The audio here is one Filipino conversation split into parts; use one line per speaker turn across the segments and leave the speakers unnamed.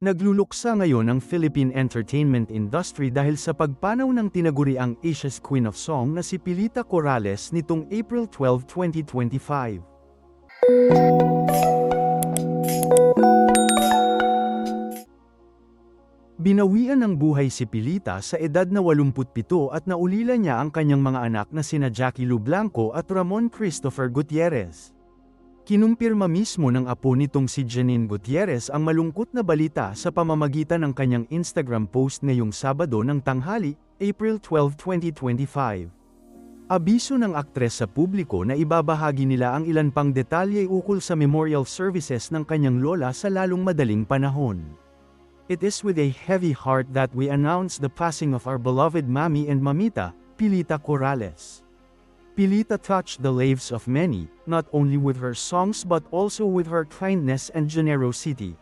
Nagluluksa ngayon ang Philippine entertainment industry dahil sa pagpanaw ng tinaguriang Asia's Queen of Song na si Pilita Corrales nitong April 12, 2025. Binawian ng buhay si Pilita sa edad na 87 at naulila niya ang kanyang mga anak na sina Jackie Lu Blanco at Ramon Christopher Gutierrez. Kinumpirma mismo ng apo nitong si Janine Gutierrez ang malungkot na balita sa pamamagitan ng kanyang Instagram post ngayong Sabado ng tanghali, April 12, 2025. Abiso ng aktres sa publiko na ibabahagi nila ang ilan pang detalye ukol sa memorial services ng kanyang lola sa lalong madaling panahon. It is with a heavy heart that we announce the passing of our beloved Mami and Mamita, Pilita Corrales. Pilita touched the lives of many, not only with her songs but also with her kindness and generosity.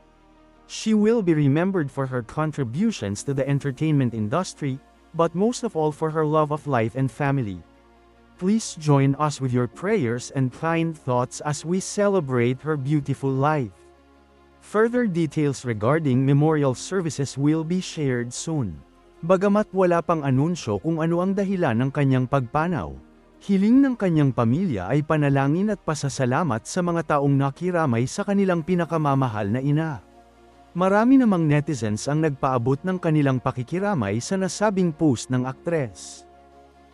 She will be remembered for her contributions to the entertainment industry, but most of all for her love of life and family. Please join us with your prayers and kind thoughts as we celebrate her beautiful life. Further details regarding memorial services will be shared soon. Bagamat wala pang anunsyo kung ano ang dahilan ng kanyang pagpanaw, hiling ng kanyang pamilya ay panalangin at pasasalamat sa mga taong nakiramay sa kanilang pinakamamahal na ina. Marami namang netizens ang nagpaabot ng kanilang pakikiramay sa nasabing post ng aktres.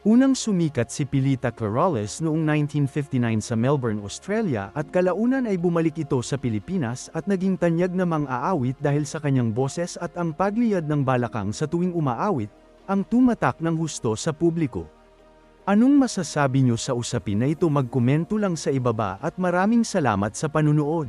Unang sumikat si Pilita Corrales noong 1959 sa Melbourne, Australia at kalaunan ay bumalik ito sa Pilipinas at naging tanyag na mang-aawit dahil sa kanyang boses at ang pagliyad ng balakang sa tuwing umaawit, ang tumatak ng husto sa publiko. Anong masasabi nyo sa usapin na ito? Magkomento lang sa ibaba at maraming salamat sa panunood.